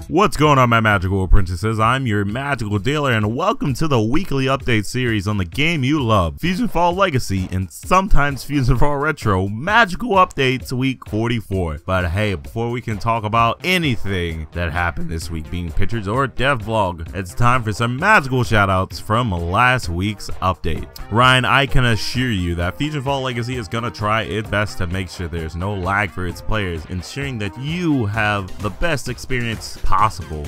What's going on, my magical apprentices? I'm your magical dealer, and welcome to the weekly update series on the game you love, FusionFall Legacy, and sometimes FusionFall Retro Magical Updates Week 44. But hey, before we can talk about anything that happened this week, being pictures or dev vlog, it's time for some magical shoutouts from last week's update. Ryan, I can assure you that FusionFall Legacy is gonna try its best to make sure there's no lag for its players, ensuring that you have the best experience possible.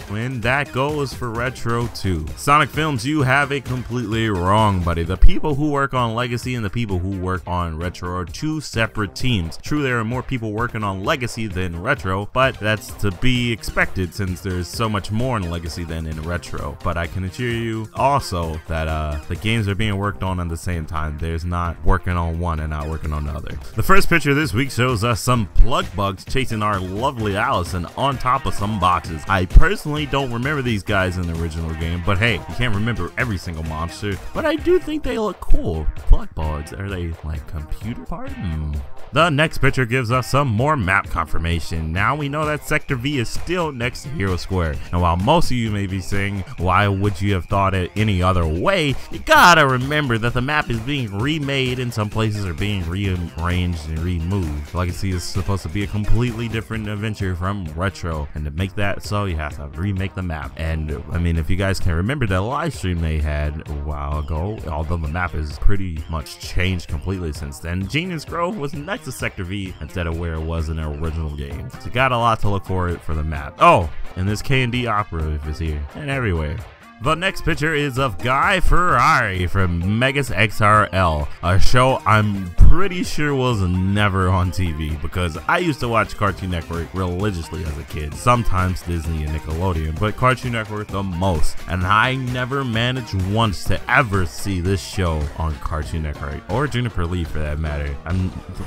And that goes for Retro too. Sonic Films, you have it completely wrong, buddy. The people who work on Legacy and the people who work on Retro are two separate teams. True, there are more people working on Legacy than Retro, but that's to be expected since there's so much more in Legacy than in Retro. But I can assure you also that the games are being worked on at the same time. There's not working on one and not working on the other. The first picture this week shows us some plug bugs chasing our lovely Allison on top of some boxes. I personally don't remember these guys in the original game, but hey, you can't remember every single monster, but I do think they look cool. Plug bugs, are they like computer parts? The next picture gives us some more map confirmation. Now we know that Sector V is still next to Hero Square, and while most of you may be saying, why would you have thought it any other way, you gotta remember that the map is being remade and some places are being rearranged and removed. Legacy is supposed to be a completely different adventure from Retro, and to make that so, you have to remake the map. And I mean, if you guys can remember the live stream they had a while ago, although the map is pretty much changed completely since then, Genius Grove was next to Sector V instead of where it was in the original game. So you got a lot to look forward for the map. Oh, and this K&D operative is here and everywhere. The next picture is of Guy Ferrari from Megas XRL, a show I'm pretty sure was never on TV because I used to watch Cartoon Network religiously as a kid, sometimes Disney and Nickelodeon, but Cartoon Network the most, and I never managed once to ever see this show on Cartoon Network, or Juniper Lee for that matter.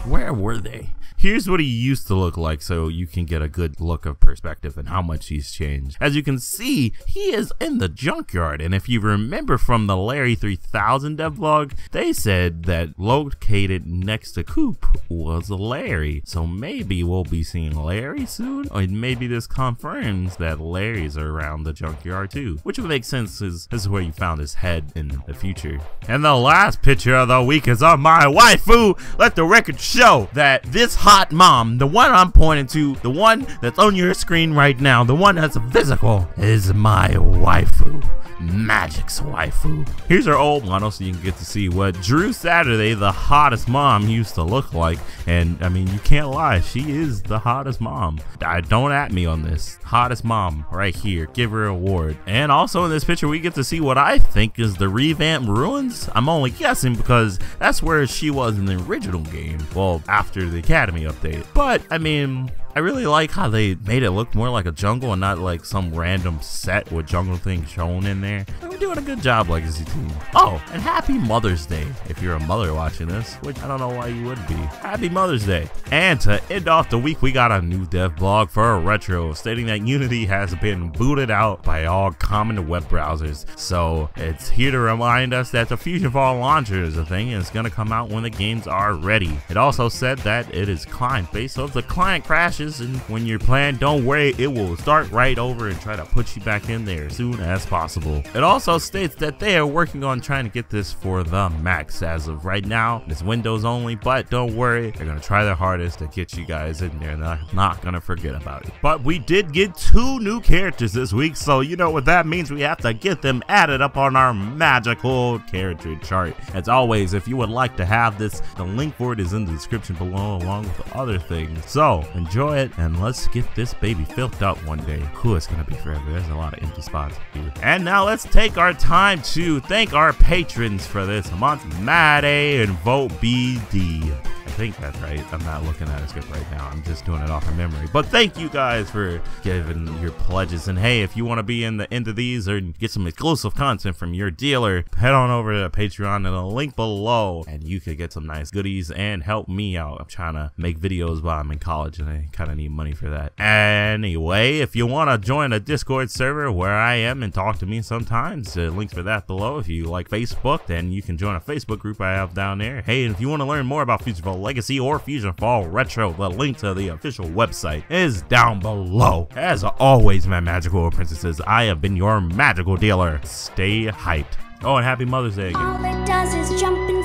Where were they? Here's what he used to look like so you can get a good look of perspective and how much he's changed. As you can see, he is in the junkyard, and if you remember from the Larry 3000 devlog, they said that located next to Coop was Larry. So maybe we'll be seeing Larry soon, or maybe this confirms that Larry's around the junkyard too, which would make sense as this is where you found his head in the future. And the last picture of the week is of my waifu. Let the record show that this hot mom, the one I'm pointing to, the one that's on your screen right now, the one that's physical, is my waifu. Magic's waifu. Here's our old model so you can get to see what Drew Saturday, the hottest mom, used to look like. And I mean, you can't lie, she is the hottest mom. Don't at me on this. Hottest mom right here. Give her an award. And also in this picture we get to see what I think is the revamped ruins. I'm only guessing because that's where she was in the original game. Well, after the Academy update. But I mean, I really like how they made it look more like a jungle and not like some random set with jungle things shown in there. We're doing a good job, Legacy team. Oh, and happy Mother's Day if you're a mother watching this, which I don't know why you would be. Happy Mother's Day. And to end off the week, we got a new dev blog for Retro stating that Unity has been booted out by all common web browsers. So it's here to remind us that the FusionFall launcher is a thing and it's going to come out when the games are ready. It also said that it is client based, so if the client crashes and when you're playing, don't worry, it will start right over and try to put you back in there as soon as possible. It also states that they are working on trying to get this for the Macs as of right now. It's Windows only, but don't worry, they're gonna try their hardest to get you guys in there. They're not gonna forget about it. But we did get 2 new characters this week, so you know what that means. We have to get them added up on our magical character chart. As always, if you would like to have this, the link for it is in the description below along with the other things. So enjoy it, and let's get this baby filled out one day. Cool, it's gonna be forever. There's a lot of empty spots here. And now let's take our time to thank our patrons for this month. Mad A and Vote BD. I think that's right. I'm not looking at a script right now. I'm just doing it off of memory. But thank you guys for giving your pledges. And hey, if you want to be in the end of these or get some exclusive content from your dealer, head on over to Patreon and the link below, and you could get some nice goodies and help me out. I'm trying to make videos while I'm in college and I kind of need money for that. Anyway, if you want to join a Discord server where I am and talk to me sometimes, links for that below. If you like Facebook, then you can join a Facebook group I have down there. Hey, and if you want to learn more about FusionFall Legacy or FusionFall Retro. The link to the official website is down below. As always, my magical apprentices, I have been your magical dealer. Stay hyped. Oh, and happy Mother's Day again. All it does is jump and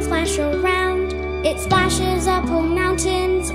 splash around. It splashes up whole mountains